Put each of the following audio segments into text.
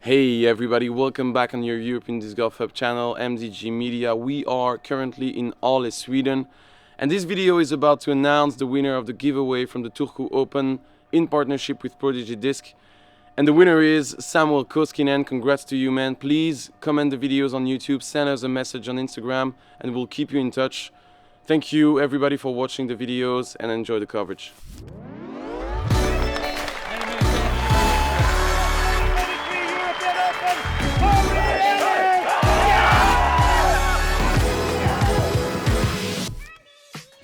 Hey everybody, welcome back on your European Disc Golf Hub channel, MDG Media. We are currently in Åle, Sweden, and this video is about to announce the winner of the giveaway from the THRU Open in partnership with Prodigy Disc. And the winner is Samuel Koskinen. Congrats to you, man. Please comment the videos on YouTube, send us a message on Instagram, and we'll keep you in touch. Thank you everybody for watching the videos and enjoy the coverage.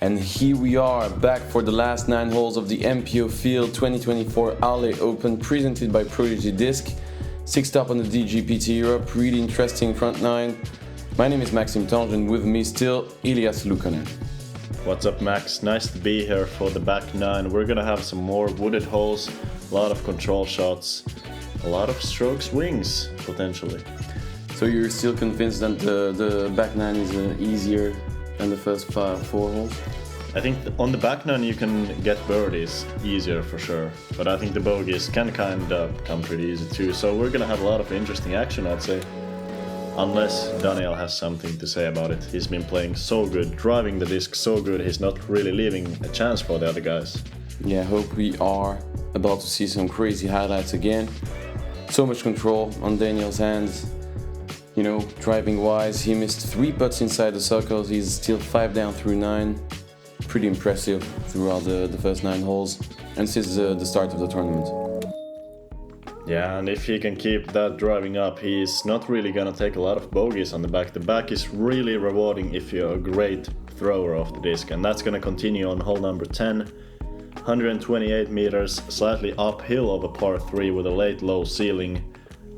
And here we are, back for the last 9 holes of the MPO Field 2024 Åle Open, presented by Prodigy Disc. 6th up on the DGPT Europe, really interesting front 9. My name is Maxime, and with me still, Elias Luukkonen. What's up, Max? Nice to be here for the back 9. We're gonna have some more wooded holes, a lot of control shots, a lot of stroke swings, potentially. So you're still convinced that the back 9 is easier than the first 4 holes? I think on the back 9 you can get birdies easier for sure, but I think the bogeys can kind of come pretty easy too. So we're gonna have a lot of interesting action, I'd say. Unless Daniel has something to say about it. He's been playing so good, driving the disc so good, he's not really leaving a chance for the other guys. Yeah, I hope we are about to see some crazy highlights again. So much control on Daniel's hands. You know, driving wise, he missed 3 putts inside the circles. He's still 5 down through 9. Pretty impressive throughout the first 9 holes and since the start of the tournament. Yeah, and if he can keep that driving up, he's not really gonna take a lot of bogeys on the back. The back is really rewarding if you're a great thrower of the disc, and that's gonna continue on hole number 10. 128 meters, slightly uphill of a par 3 with a late low ceiling.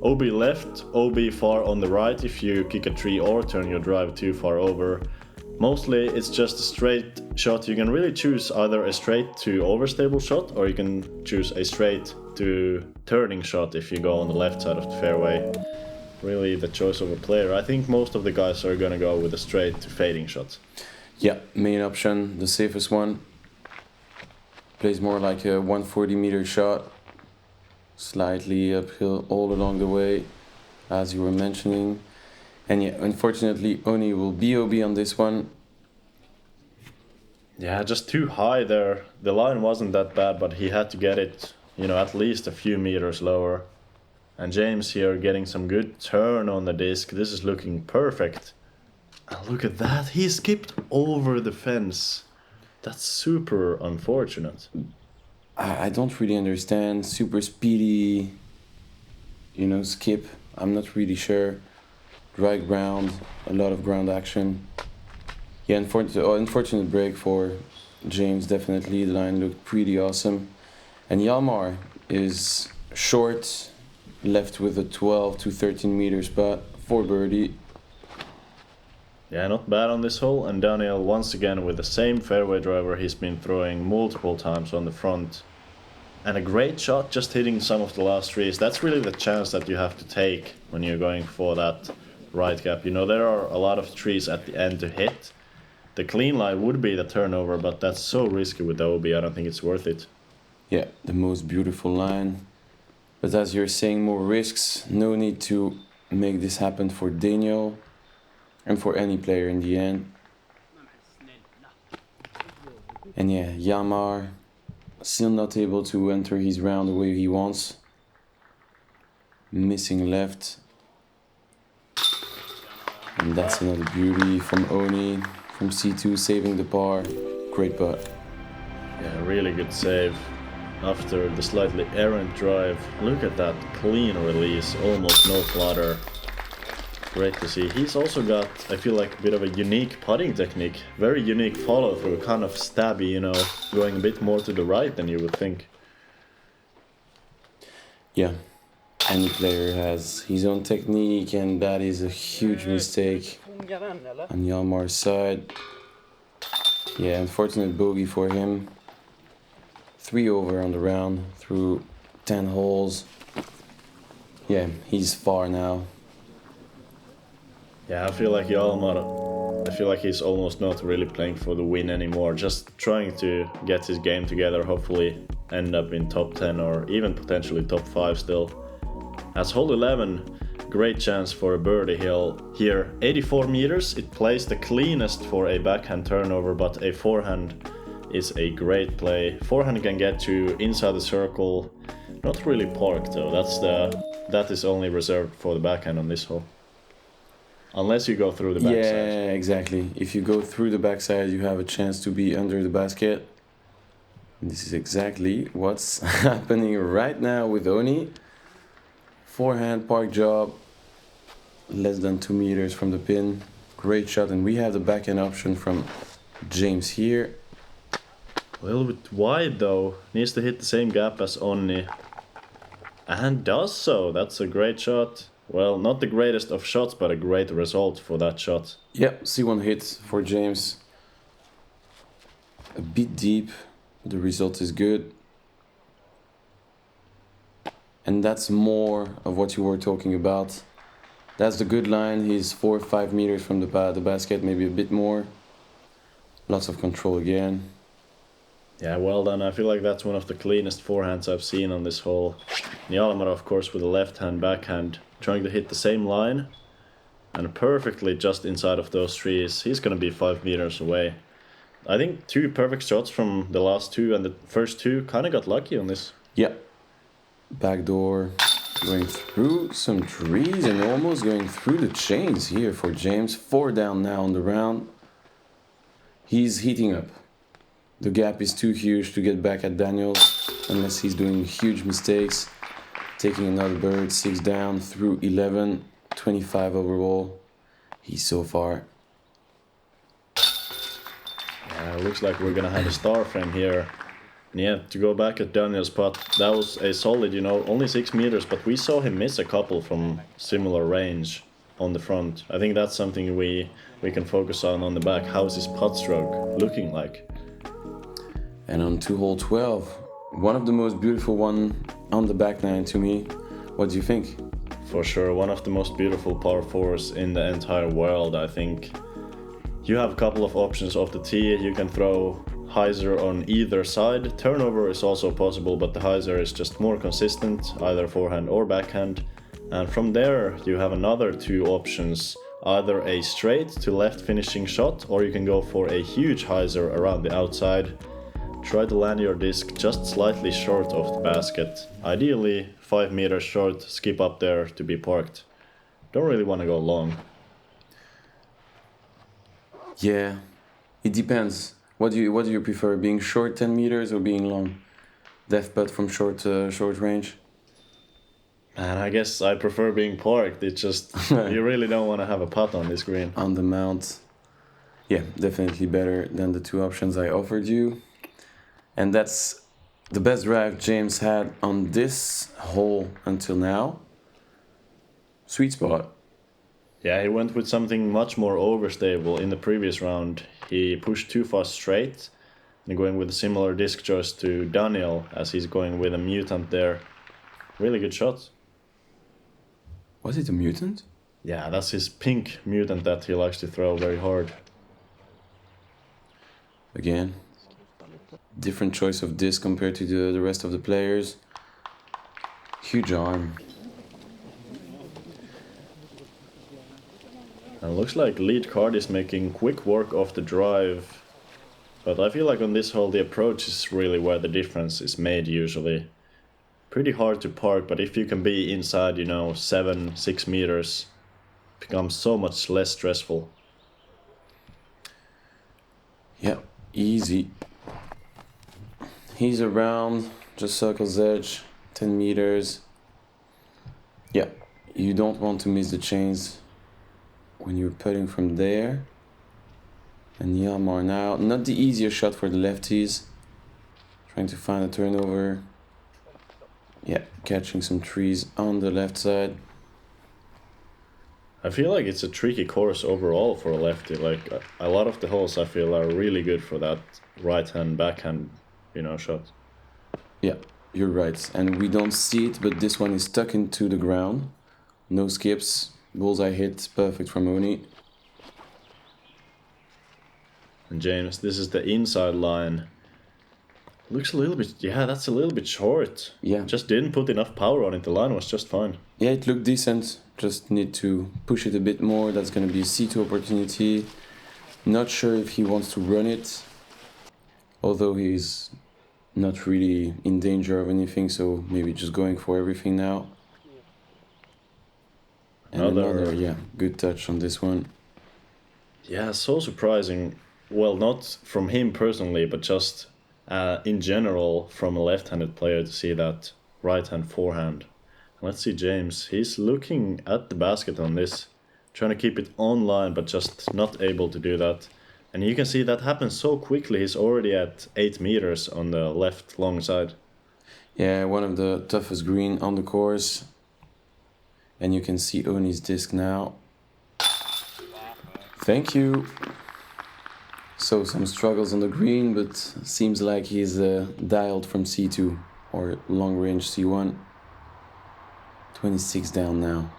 OB left, OB far on the right if you kick a tree or turn your drive too far over. Mostly it's just a straight shot. You can really choose either a straight to overstable shot, or you can choose a straight to turning shot if you go on the left side of the fairway. Really the choice of a player. I think most of the guys are gonna go with a straight to fading shot. Yeah, main option, the safest one. Plays more like a 140 meter shot. Slightly uphill all along the way, as you were mentioning. And yeah, unfortunately, Onni will BOB on this one. Yeah, just too high there. The line wasn't that bad, but he had to get it, you know, at least a few meters lower. And James here getting some good turn on the disc. This is looking perfect. And look at that, he skipped over the fence. That's super unfortunate. I don't really understand. Super speedy, you know, skip. I'm not really sure. Dry ground, a lot of ground action. Yeah, unfortunate break for James, definitely. The line looked pretty awesome. And Hjalmar is short, left with a 12 to 13 meter spot for birdie. Yeah, not bad on this hole, and Daniel once again with the same fairway driver he's been throwing multiple times on the front. And a great shot, just hitting some of the last trees. That's really the chance that you have to take when you're going for that right gap. You know, there are a lot of trees at the end to hit. The clean line would be the turnover, but that's so risky with the OB, I don't think it's worth it. Yeah, the most beautiful line. But as you're saying, more risks. No need to make this happen for Daniel. And for any player in the end. And yeah, Hjalmar still not able to enter his round the way he wants. Missing left. And that's another beauty from Onni, from C2, saving the par. Great putt. Yeah, really good save. After the slightly errant drive, look at that clean release, almost no flutter. Great to see. He's also got, I feel like, a bit of a unique putting technique. Very unique follow through, kind of stabby, you know, going a bit more to the right than you would think. Yeah, any player has his own technique, and that is a huge mistake on Hjalmar's side. Yeah, unfortunate bogey for him. 3 over on the round through 10 holes. Yeah, he's far now. Yeah, I feel like Hjalmar, I feel like he's almost not really playing for the win anymore, just trying to get his game together, hopefully end up in top 10 or even potentially top 5 still. As hole 11, great chance for a birdie hill here. 84 meters, it plays the cleanest for a backhand turnover, but a forehand is a great play. Forehand can get to inside the circle, not really parked though. That is only reserved for the backhand on this hole. Unless you go through the backside. Yeah, exactly. If you go through the backside, you have a chance to be under the basket. This is exactly what's happening right now with Onni. Forehand park job, less than 2 meters from the pin. Great shot, and we have the backhand option from James here. A little bit wide though, needs to hit the same gap as Onni. And does so, that's a great shot. Well, not the greatest of shots, but a great result for that shot. Yep, C1 hit for James. A bit deep, the result is good. And that's more of what you were talking about. That's the good line. He's 4 or 5 meters from the basket, maybe a bit more. Lots of control again. Yeah, well done. I feel like that's one of the cleanest forehands I've seen on this hole. Hjalmar, of course, with a left hand backhand, trying to hit the same line. And perfectly just inside of those trees. He's gonna be 5 meters away. I think 2 perfect shots from the last 2, and the first 2 kind of got lucky on this. Yep. Backdoor, going through some trees and almost going through the chains here for James. 4 down now on the round. He's heating up. The gap is too huge to get back at Daniels unless he's doing huge mistakes. Taking another bird, 6 down through 11, 25 overall. He's so far. Yeah, looks like we're gonna have a star frame here. And yeah, to go back at Daniel's putt, that was a solid, only 6 meters, but we saw him miss a couple from similar range on the front. I think that's something we can focus on the back. How's his putt stroke looking like? And on 2-hole 12, one of the most beautiful one on the back nine to me. What do you think? For sure, one of the most beautiful par 4s in the entire world, I think. You have a couple of options off the tee. You can throw hyzer on either side. Turnover is also possible, but the hyzer is just more consistent, either forehand or backhand. And from there, you have another 2 options. Either a straight to left finishing shot, or you can go for a huge hyzer around the outside. Try to land your disc just slightly short of the basket. Ideally 5 meters short, skip up there to be parked. Don't really want to go long. Yeah, it depends. What do you prefer, being short 10 meters or being long? Depth putt from short range? Man, I guess I prefer being parked. It's just, you really don't want to have a putt on this green. On the mount. Yeah, definitely better than the 2 options I offered you. And that's the best drive James had on this hole until now. Sweet spot. Yeah, he went with something much more overstable. In the previous round, he pushed too far straight, and going with a similar disc choice to Daniel, as he's going with a mutant there. Really good shot. Was it a mutant? Yeah, that's his pink mutant that he likes to throw very hard. Again, different choice of disc compared to the rest of the players. Huge arm. And looks like lead card is making quick work of the drive. But I feel like on this hole the approach is really where the difference is made usually. Pretty hard to park, but if you can be inside, 7-6 meters, it becomes so much less stressful. Yeah, easy. He's around, just circles edge, 10 meters. Yeah, you don't want to miss the chains when you're putting from there. And Hjalmar now, not the easiest shot for the lefties. Trying to find a turnover. Yeah, catching some trees on the left side. I feel like it's a tricky course overall for a lefty. Like a lot of the holes I feel are really good for that right hand, backhand, shot. Yeah, you're right. And we don't see it, but this one is stuck into the ground. No skips. Bullseye hit, perfect from Onni. And James, this is the inside line. Looks a little bit, yeah, that's a little bit short. Yeah. Just didn't put enough power on it. The line was just fine. Yeah, it looked decent. Just need to push it a bit more. That's going to be a C2 opportunity. Not sure if he wants to run it. Although he's not really in danger of anything, so maybe just going for everything now. And another, yeah, good touch on this one. Yeah, so surprising. Well, not from him personally, but just in general from a left-handed player to see that right-hand forehand. Let's see James. He's looking at the basket on this, trying to keep it online, but just not able to do that. And you can see that happens so quickly. He's already at 8 meters on the left long side. Yeah, one of the toughest green on the course. And you can see Onni's disc now. Thank you. So some struggles on the green, but seems like he's dialed from C2 or long range C1. 26 down now.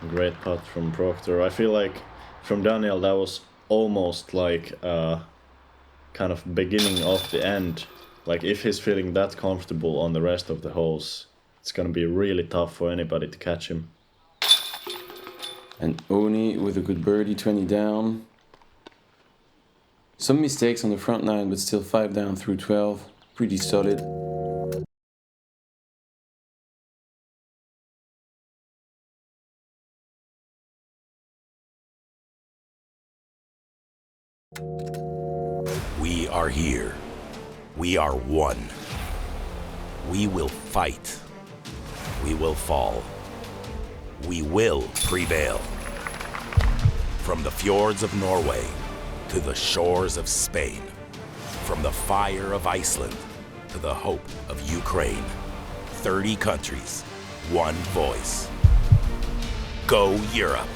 Great putt from Proctor. I feel like from Daniel that was almost like kind of beginning of the end. Like if he's feeling that comfortable on the rest of the holes, it's gonna be really tough for anybody to catch him. And Onni with a good birdie, 20 down. Some mistakes on the front nine, but still 5 down through 12. Pretty solid. We are here. We are one. We will fight. We will fall. We will prevail. From the fjords of Norway to the shores of Spain, from the fire of Iceland to the hope of Ukraine, 30 countries, one voice. Go Europe!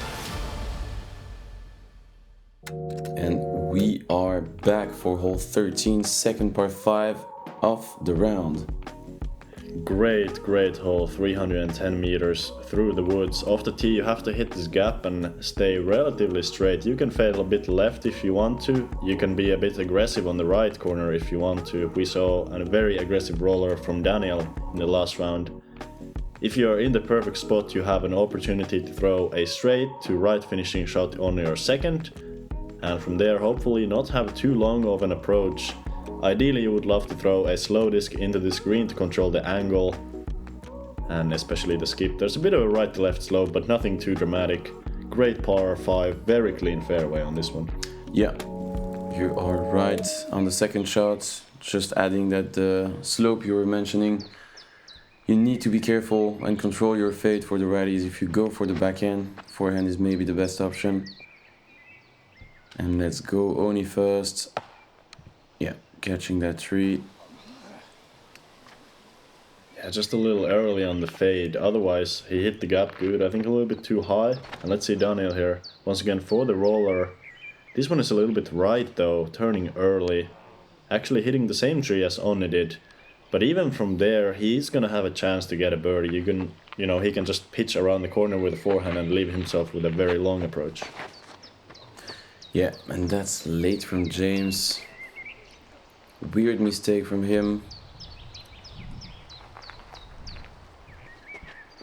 And we are back for hole 13, second par 5 of the round. Great hole, 310 meters through the woods. Off the tee you have to hit this gap and stay relatively straight. You can fail a bit left if you want to. You can be a bit aggressive on the right corner if you want to. We saw a very aggressive roller from Daniel in the last round. If you are in the perfect spot, you have an opportunity to throw a straight to right finishing shot on your second. And from there hopefully not have too long of an approach. Ideally you would love to throw a slow disc into the screen to control the angle and especially the skip. There's a bit of a right to left slope, but nothing too dramatic. Great par 5, very clean fairway on this one. Yeah, you are right on the second shot. Just adding that slope you were mentioning. You need to be careful and control your fate for the rallies. If you go for the backhand, forehand is maybe the best option. And let's go Onni first. Yeah, catching that tree. Yeah, just a little early on the fade. Otherwise, he hit the gap good. I think a little bit too high. And let's see Daniel here. Once again for the roller. This one is a little bit right though, turning early. Actually hitting the same tree as Onni did. But even from there, he's gonna have a chance to get a birdie. He can just pitch around the corner with a forehand and leave himself with a very long approach. Yeah, and that's late from James. Weird mistake from him.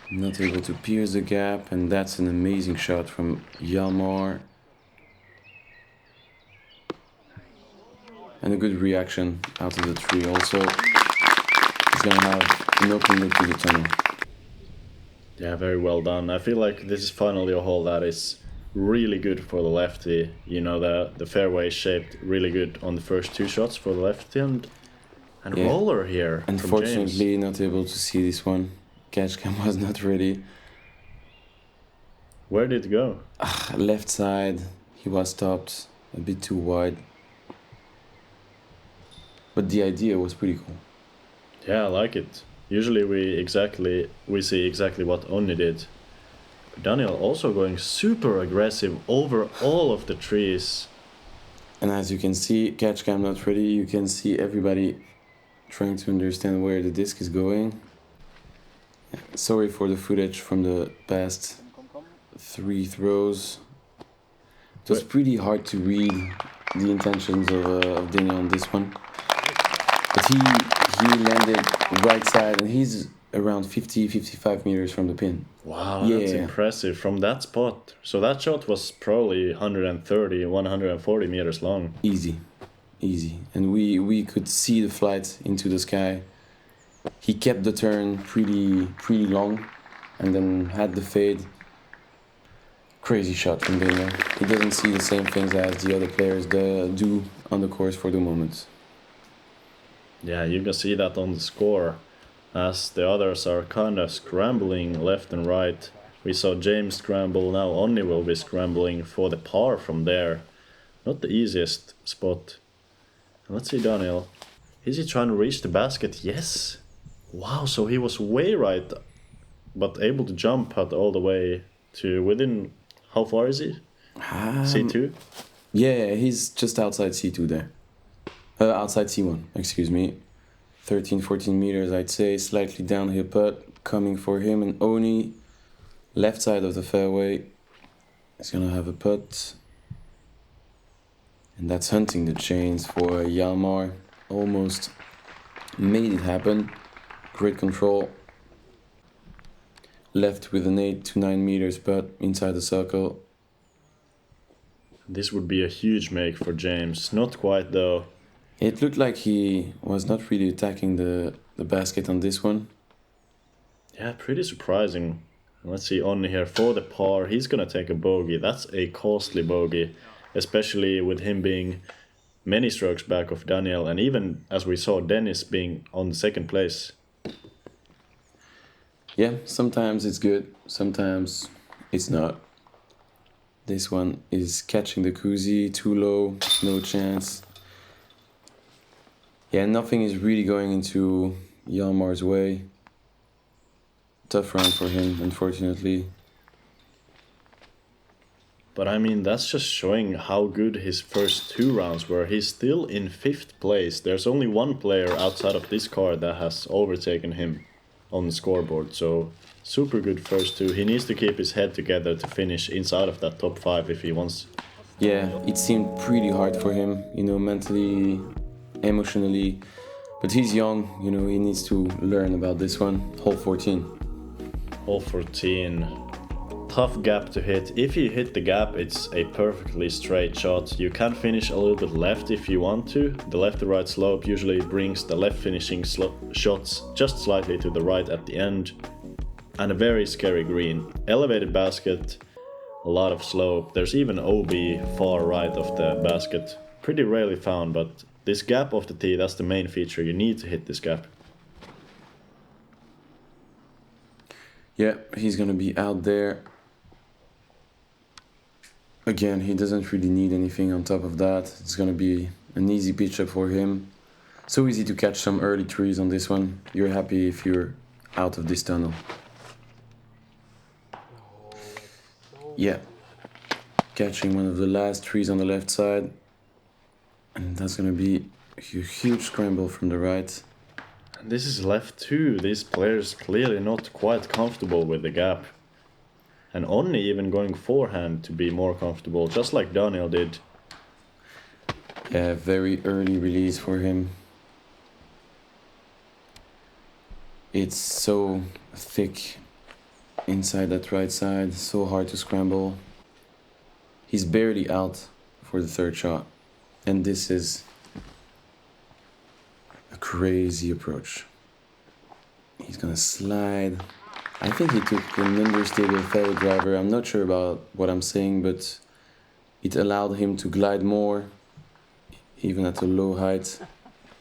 Not able to pierce the gap, and that's an amazing shot from Hjalmar. And a good reaction out of the tree also. He's gonna have an open look to the tunnel. Yeah, very well done. I feel like this is finally a hole that is really good for the lefty. The fairway is shaped really good on the first two shots for the lefty and Yeah. roller here. Unfortunately, not able to see this one. Catch cam was not ready. Where did it go? Left side, he was stopped a bit too wide. But the idea was pretty cool. Yeah, I like it. Usually we see exactly what Onni did. But Daniel also going super aggressive over all of the trees. And as you can see, catch cam not ready. You can see everybody trying to understand where the disc is going. Sorry for the footage from the past 3 throws. It was pretty hard to read the intentions of Daniel on this one. But he landed right side, and he's around 50-55 meters from the pin. Wow, Yeah. that's impressive from that spot. So that shot was probably 130, 140 meters long. Easy. And we could see the flight into the sky. He kept the turn pretty long, and then had the fade. Crazy shot from Daniel. He doesn't see the same things as the other players do on the course for the moment. Yeah, you can see that on the score, as the others are kind of scrambling left and right. We saw James scramble, now Onni will be scrambling for the par from there. Not the easiest spot. Let's see Daniel. Is he trying to reach the basket? Yes! Wow, so he was way right, but able to jump putt all the way to within... How far is he? C2? Yeah, he's just outside C2 there. Outside C1, excuse me. 13-14 meters, I'd say. Slightly downhill putt coming for him. And Onni, left side of the fairway, is going to have a putt. And that's hunting the chains for Hjalmar. Almost made it happen. Great control. Left with an 8 to 9 meters putt inside the circle. This would be a huge make for James. Not quite though. It looked like he was not really attacking the basket on this one. Yeah, pretty surprising. Let's see Onni here for the par. He's gonna take a bogey. That's a costly bogey, especially with him being many strokes back of Daniel, and even as we saw Dennis being on the second place. Yeah, sometimes it's good, sometimes it's not. This one is catching the koozie, too low, no chance. Yeah, nothing is really going into Hjalmar's way. Tough round for him, unfortunately. But I mean, that's just showing how good his first two rounds were. He's still in 5th place. There's only one player outside of this card that has overtaken him on the scoreboard, so super good first two. He needs to keep his head together to finish inside of that top 5 if he wants. Yeah, it seemed pretty hard for him, you know, mentally, emotionally. But he's young, you know, he needs to learn about this one. Hole 14. Hole 14. Tough gap to hit. If you hit the gap, it's a perfectly straight shot. You can finish a little bit left if you want to. The left to right slope usually brings the left finishing shots just slightly to the right at the end. And a very scary green. Elevated basket, a lot of slope. There's even OB far right of the basket. Pretty rarely found, but this gap of the tee, that's the main feature. You need to hit this gap. Yeah, he's gonna be out there. Again, he doesn't really need anything on top of that. It's gonna be an easy pitch up for him. So easy to catch some early trees on this one. You're happy if you're out of this tunnel. Yeah. Catching one of the last trees on the left side. And that's gonna be a huge scramble from the right. And this is left too. This player's clearly not quite comfortable with the gap. And Onni even going forehand to be more comfortable, just like Daniel did. Yeah, very early release for him. It's so thick inside that right side, so hard to scramble. He's barely out for the third shot. And this is a crazy approach. He's gonna slide. I think he took an understable fairway driver. I'm not sure about what I'm saying, but it allowed him to glide more, even at a low height.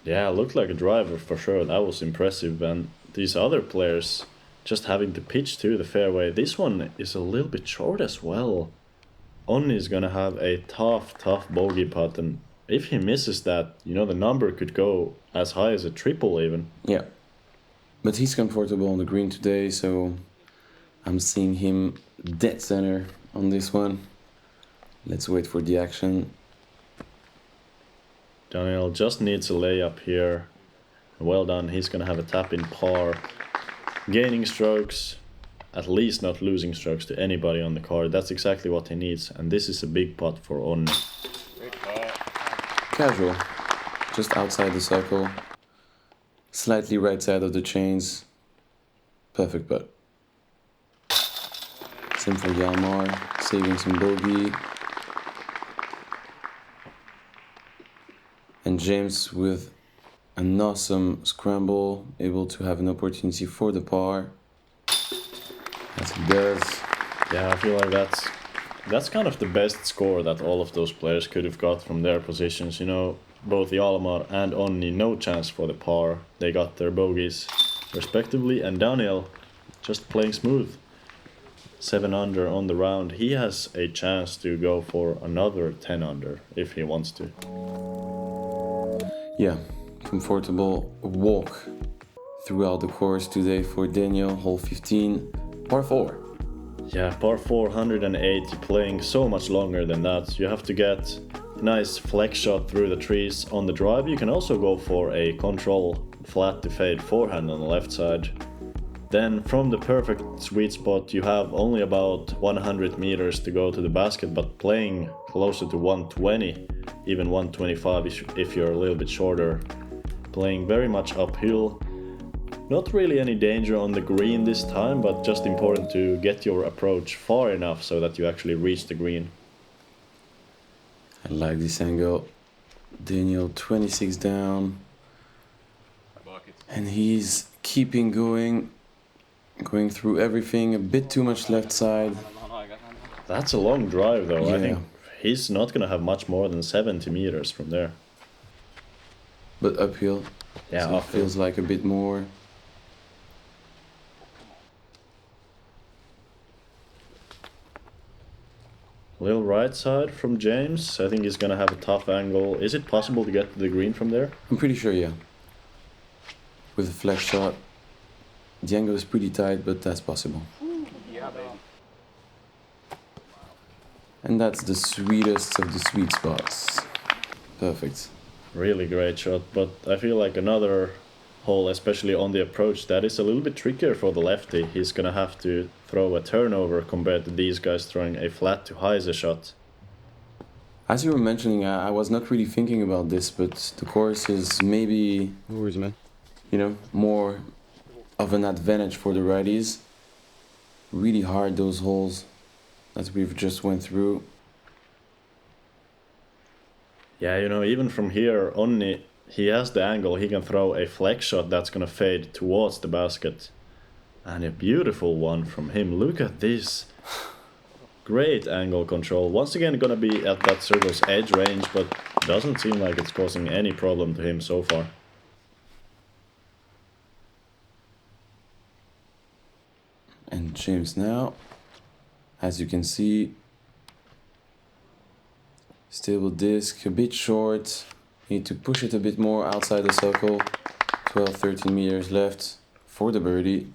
Yeah, looked like a driver for sure. That was impressive. And these other players just having to pitch to the fairway. This one is a little bit short as well. Onni is gonna have a tough bogey putt, and if he misses that, you know, the number could go as high as a triple even. Yeah. But he's comfortable on the green today, so I'm seeing him dead center on this one. Let's wait for the action. Daniel just needs a layup here. Well done, he's gonna have a tap in par. Gaining strokes, at least not losing strokes to anybody on the card. That's exactly what he needs, and this is a big putt for Onni. Casual, just outside the circle. Slightly right side of the chains. Perfect putt. Same for Hjalmar, saving some bogey. And James with an awesome scramble, able to have an opportunity for the par. As he does. Yeah, I feel like that's kind of the best score that all of those players could have got from their positions. You know, both Hjalmar and Onni, no chance for the par. They got their bogeys respectively, and Daniel just playing smooth. 7 under on the round. He has a chance to go for another 10 under if he wants to. Yeah, comfortable walk throughout the course today for Daniel, hole 15, par 4. Yeah, par 480, playing so much longer than that. You have to get a nice flex shot through the trees on the drive. You can also go for a control flat to fade forehand on the left side. Then from the perfect sweet spot you have only about 100 meters to go to the basket, but playing closer to 120, even 125 if you're a little bit shorter. Playing very much uphill. Not really any danger on the green this time, but just important to get your approach far enough so that you actually reach the green. I like this angle. Daniel 26 down. And he's keeping going through everything, a bit too much left side. That's a long drive though. Yeah. I think he's not gonna have much more than 70 meters from there. But uphill. Yeah, so it uphill. feels like a bit more. Little right side from James. I think he's gonna have a tough angle. Is it possible to get to the green from there? I'm pretty sure, yeah. With a flex shot. The angle is pretty tight, but that's possible. And that's the sweetest of the sweet spots. Perfect. Really great shot, but I feel like another hole, especially on the approach, that is a little bit trickier for the lefty. He's gonna have to throw a turnover compared to these guys throwing a flat to hyzer shot. As you were mentioning, I was not really thinking about this, but the course is maybe, No worries, man. you know, more of an advantage for the righties. Really hard, those holes that we've just went through. Yeah, you know, even from here, Onni, he has the angle. He can throw a flex shot that's gonna fade towards the basket. And a beautiful one from him. Look at this. Great angle control. Once again, gonna be at that circle's edge range, but doesn't seem like it's causing any problem to him so far. And James now, as you can see, stable disc, a bit short. Need to push it a bit more outside the circle. 12-13 meters left for the birdie.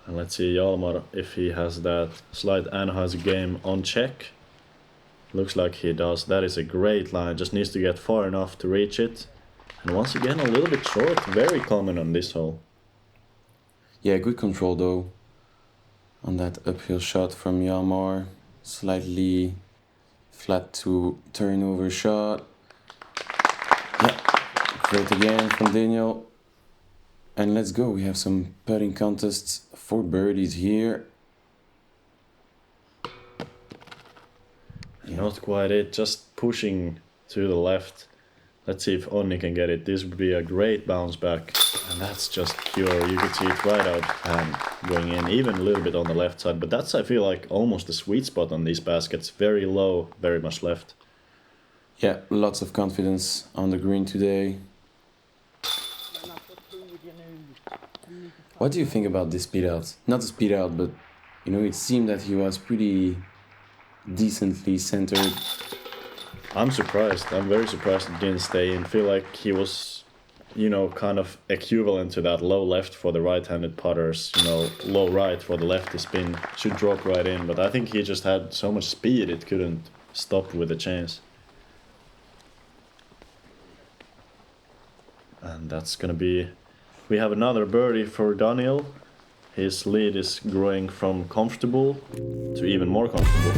And let's see Hjalmar if he has that slight Anheuser game on check. Looks like he does. That is a great line. Just needs to get far enough to reach it. And once again, a little bit short. Very common on this hole. Yeah, good control though. On that uphill shot from Hjalmar. Slightly flat to turnover shot. Yeah, great again from Daniel. And let's go. We have some putting contests for birdies here. Not quite it, just pushing to the left. Let's see if Onni can get it. This would be a great bounce back. And that's just pure. You could see it right out and going in, even a little bit on the left side. But that's, I feel like, almost the sweet spot on these baskets. Very low, very much left. Yeah, lots of confidence on the green today. What do you think about this speed out? Not the speed out, but you know, it seemed that he was pretty decently centered. I'm surprised. I'm very surprised it didn't stay in. Feel like he was, you know, kind of equivalent to that low left for the right-handed putters. You know, low right for the lefty spin. Should drop right in. But I think he just had so much speed it couldn't stop with a chance. And that's gonna be... We have another birdie for Daniel. His lead is growing from comfortable to even more comfortable.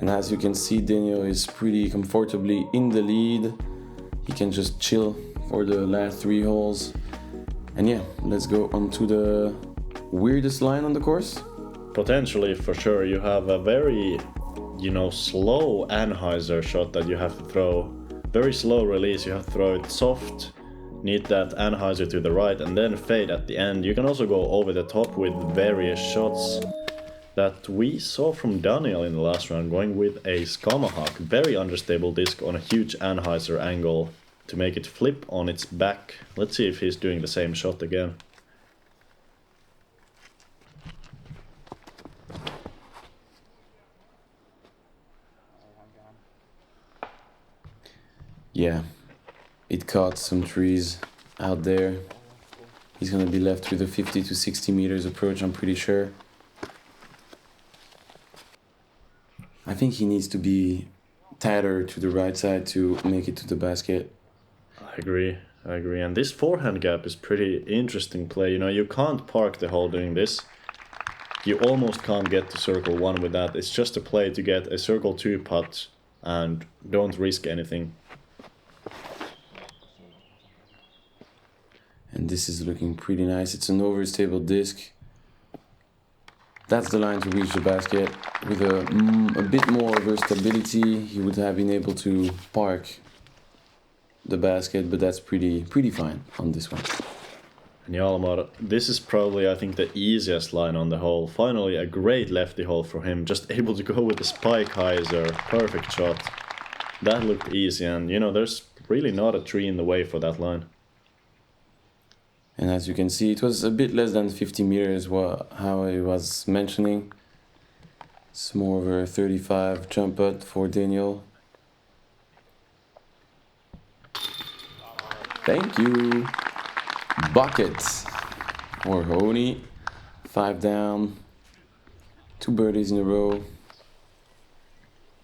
And as you can see, Daniel is pretty comfortably in the lead. He can just chill for the last 3 holes. And yeah, let's go on to the weirdest line on the course. Potentially, for sure, you have a very, slow anhyzer shot that you have to throw. Very slow release, you have to throw it soft, need that anhyzer to the right, and then fade at the end. You can also go over the top with various shots that we saw from Daniel in the last round, going with a Skamahawk, very understable disc on a huge anhyzer angle to make it flip on its back. Let's see if he's doing the same shot again. Yeah, it caught some trees out there. He's gonna be left with a 50 to 60 meters approach, I'm pretty sure. I think he needs to be tighter to the right side to make it to the basket. I agree. And this forehand gap is pretty interesting play. You can't park the hole doing this. You almost can't get to circle 1 with that. It's just a play to get a circle 2 putt and don't risk anything. And this is looking pretty nice. It's an overstable disc. That's the line to reach the basket. With a bit more overstability, he would have been able to park the basket, but that's pretty fine on this one. And Hjalmar, this is probably, I think, the easiest line on the hole. Finally, a great lefty hole for him. Just able to go with the spike hyzer. Perfect shot. That looked easy, and there's really not a tree in the way for that line. And as you can see, it was a bit less than 50 meters, how I was mentioning. It's more of a 35 jump putt for Daniel. Thank you. Bucket for Onni. 5 down. 2 birdies in a row.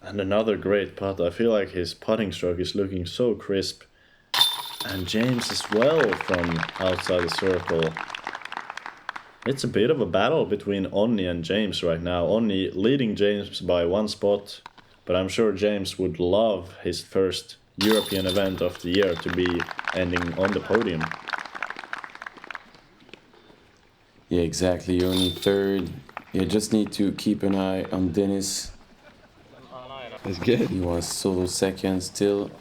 And another great putt. I feel like his putting stroke is looking so crisp. And James as well from outside the circle. It's a bit of a battle between Onni and James right now. Onni leading James by 1 spot, but I'm sure James would love his first European event of the year to be ending on the podium. Yeah, exactly. Onni 3rd. Yeah, just need to keep an eye on Dennis. That's good. He was solo 2nd still.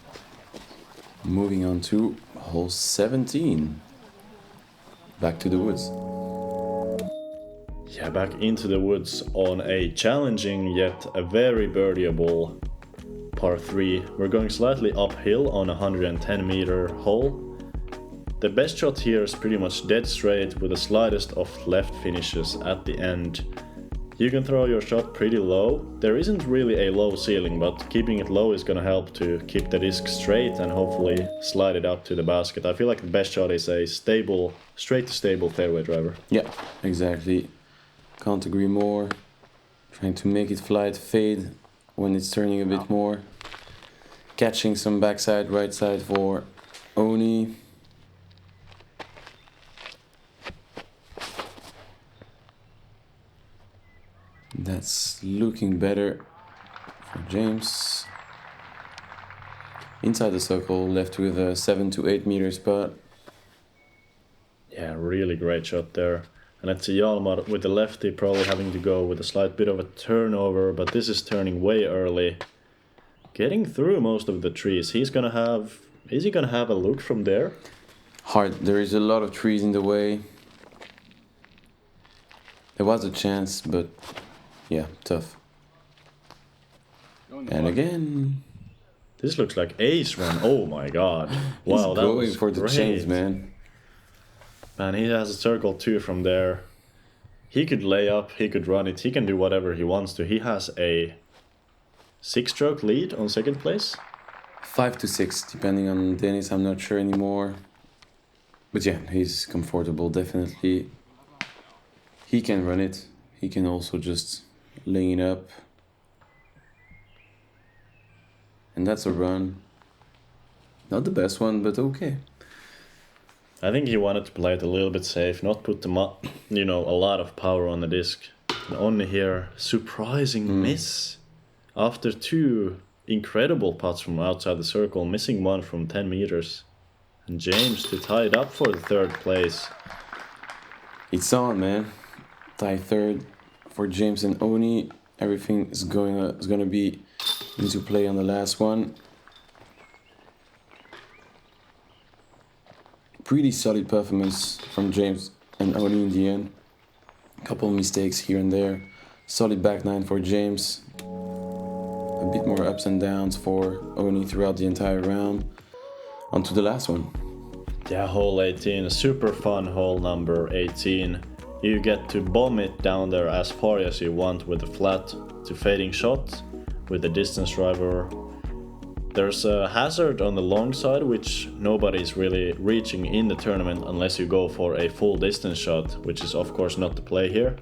Moving on to hole 17. Back to the woods. Yeah, back into the woods on a challenging yet a very birdieable par 3. We're going slightly uphill on a 110 meter hole. The best shot here is pretty much dead straight with the slightest of left finishes at the end. You can throw your shot pretty low. There isn't really a low ceiling, but keeping it low is gonna help to keep the disc straight and hopefully slide it up to the basket. I feel like the best shot is a stable, straight to stable fairway driver. Yeah, exactly. Can't agree more. Trying to make it fade when it's turning a bit more. Catching some backside, right side for Onni. That's looking better for James. Inside the circle, left with a 7 to 8 meter spot. Yeah, really great shot there. And it's Hjalmar with the lefty probably having to go with a slight bit of a turnover, but this is turning way early. Getting through most of the trees. Is he gonna have a look from there? Hard. There is a lot of trees in the way. There was a chance, but yeah, tough. And again. This looks like ace run. Oh my god. Wow, He's that going was for the great. chains, man. Man, he has a circle 2 from there. He could lay up, he could run it, he can do whatever he wants to. He has a 6-stroke lead on 2nd place. 5 to 6, depending on Dennis, I'm not sure anymore. But yeah, he's comfortable, definitely. He can run it. He can also just lay it up. And that's a run. Not the best one, but okay. I think he wanted to play it a little bit safe, not put them up, a lot of power on the disc. And only here, surprising miss. after 2 incredible putts from outside the circle, missing one from 10 meters. And James to tie it up for the 3rd place. It's on, man. Tie 3rd for James and Onni. Everything is gonna be into play on the last one. Pretty solid performance from James and Onni in the end. Couple mistakes here and there. Solid back 9 for James. A bit more ups and downs for Onni throughout the entire round. On to the last one. Yeah, hole 18, a super fun hole number 18. You get to bomb it down there as far as you want with a flat to fading shot with the distance driver. There's a hazard on the long side which nobody's really reaching in the tournament unless you go for a full distance shot, which is of course not the play here.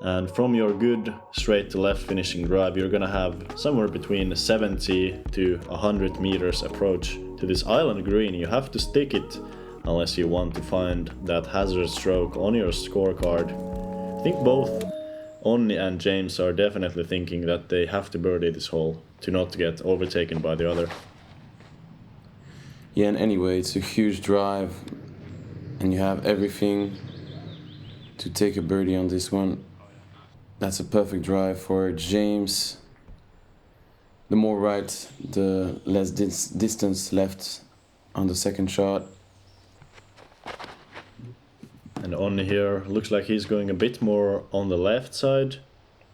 And from your good straight to left finishing drive, you're gonna have somewhere between 70 to 100 meters approach to this island green. You have to stick it unless you want to find that hazard stroke on your scorecard. I think both Onni and James are definitely thinking that they have to birdie this hole to not get overtaken by the other. Yeah, and anyway, it's a huge drive and you have everything to take a birdie on this one. That's a perfect drive for James. The more right, the less distance left on the 2nd shot. And Onni here looks like he's going a bit more on the left side.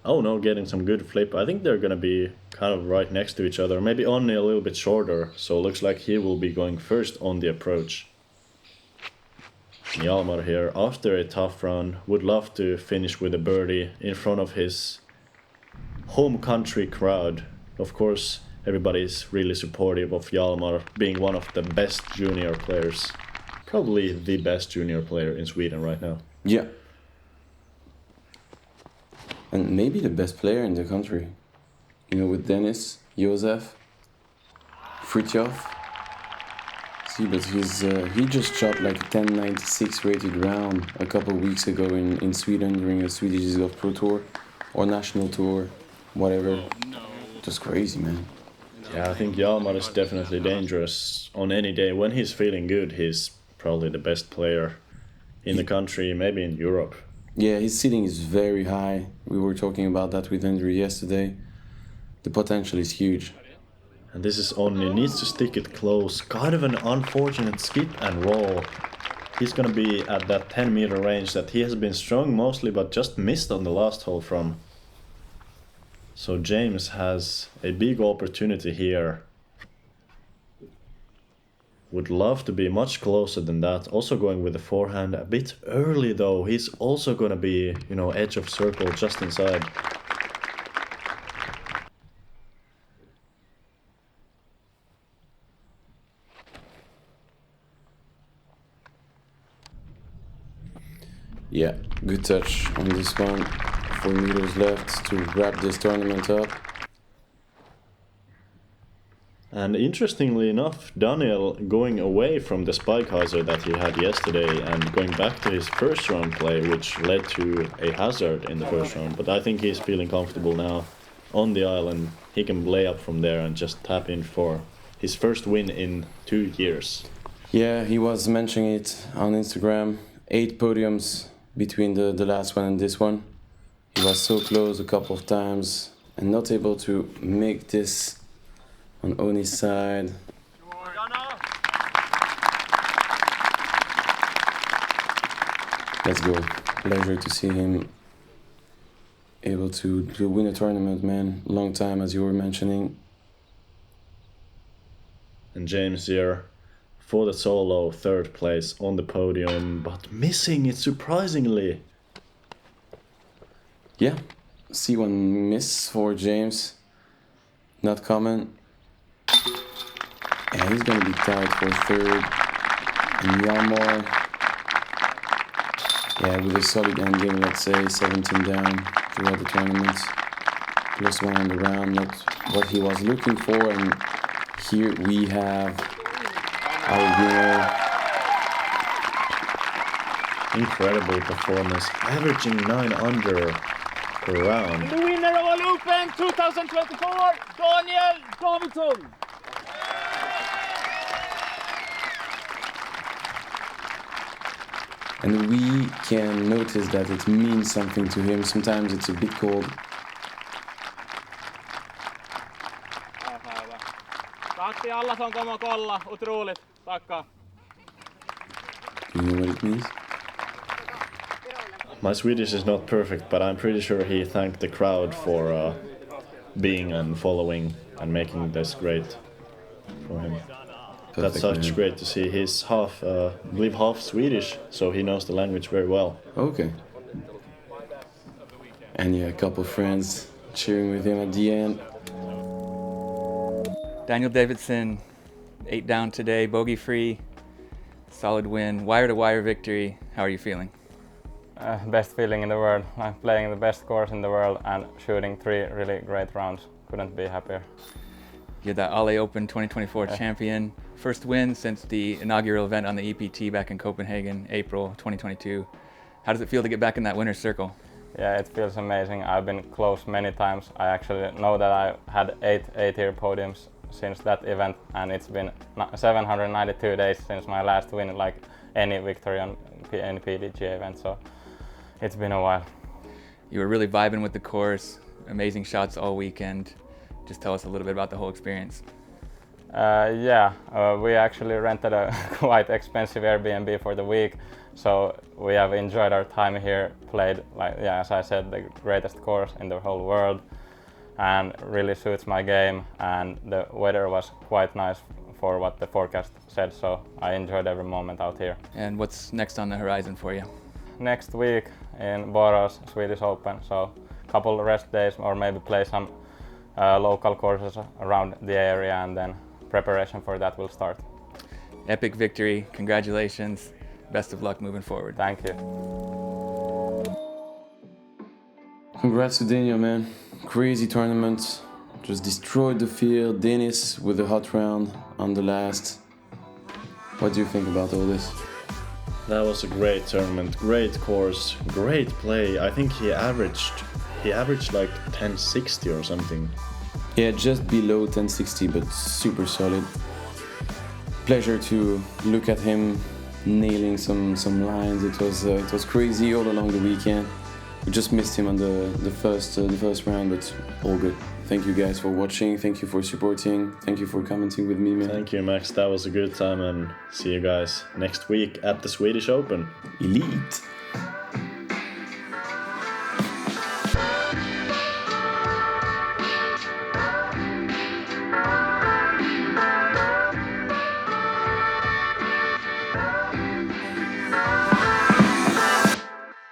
Oh no, getting some good flip. I think they're gonna be kind of right next to each other. Maybe Onni a little bit shorter, so looks like he will be going first on the approach. Hjalmar here, after a tough run, would love to finish with a birdie in front of his home country crowd. Of course, everybody's really supportive of Hjalmar being one of the best junior players. Probably the best junior player in Sweden right now. Yeah. And maybe the best player in the country. You know, with Dennis, Josef, Fritjof. See, but he just shot like a 1096 rated round a couple weeks ago in Sweden during a Swedish Disc Golf Pro Tour or National Tour, whatever. It was crazy, man. Yeah, I think Hjalmar is definitely dangerous on any day. When he's feeling good, he's probably the best player in the country, maybe in Europe. Yeah, his ceiling is very high. We were talking about that with Andrew yesterday. The potential is huge. And this is Onni, needs to stick it close. Kind of an unfortunate skip and roll. He's gonna be at that 10 meter range that he has been strong mostly, but just missed on the last hole from. So James has a big opportunity here. Would love to be much closer than that. Also going with the forehand a bit early though. He's also gonna be, you know, edge of circle just inside. Yeah, good touch on this one. 4 meters left to wrap this tournament up. And interestingly enough, Daniel going away from the spike hazard that he had yesterday and going back to his first round play, which led to a hazard in the first round. But I think he's feeling comfortable now on the island. He can lay up from there and just tap in for his first win in 2 years. Yeah, he was mentioning it on Instagram. 8 podiums between the last one and this one. He was so close a couple of times and not able to make this on Onni's side. Let's go. Pleasure to see him able to win a tournament, man. Long time, as you were mentioning. And James here for the solo, 3rd place on the podium, but missing it surprisingly. Yeah, C1 miss for James. Not common. Yeah, he's gonna be tied for 3rd. And Hjalmar, yeah, with a solid ending, let's say 17 down throughout the tournament. +1 on the round, not what he was looking for. And here we have our winner. Incredible performance, averaging 9 under. round. The winner of All Open 2024, Davidsson. And we can notice that it means something to him. Sometimes it's a bit cold. Tahti alla on como kolla, otroligt. Tackar. Do you know what it means? My Swedish is not perfect, but I'm pretty sure he thanked the crowd for being and following and making this great for him. That's such great to see. He's half, I believe half Swedish, so he knows the language very well. Okay. And yeah, a couple of friends cheering with him at the end. Daniel Davidsson, 8 down today, bogey free, solid win, wire-to-wire victory. How are you feeling? Best feeling in the world. I'm playing the best course in the world and shooting 3 really great rounds. Couldn't be happier. You're the Ale Open 2024 champion. First win since the inaugural event on the EPT back in Copenhagen, April 2022. How does it feel to get back in that winner's circle? Yeah, it feels amazing. I've been close many times. I actually know that I had 8-tier podiums since that event, and it's been 792 days since my last win, like any victory on any PDGA event, so it's been a while. You were really vibing with the course, amazing shots all weekend. Just tell us a little bit about the whole experience. We actually rented a quite expensive Airbnb for the week, so we have enjoyed our time here, played, like, as I said, the greatest course in the whole world, and really suits my game, and the weather was quite nice for what the forecast said, so I enjoyed every moment out here. And what's next on the horizon for you? Next week in Borås, Swedish Open, so a couple rest days, or maybe play some local courses around the area, and then preparation for that will start. Epic victory, congratulations, best of luck moving forward. Thank you. Congrats to Daniel, man. Crazy tournament. Just destroyed the field. Dennis with a hot round on the last. What do you think about all this? That was a great tournament, great course, great play. I think he averaged like 1060 or something. Yeah, just below 1060, but super solid. Pleasure to look at him nailing some lines. It was crazy all along the weekend. We just missed him on the first round, but all good. Thank you guys for watching. Thank you for supporting. Thank you for commenting with me, man. Thank you, Max. That was a good time, and see you guys next week at the Swedish Open. Elite.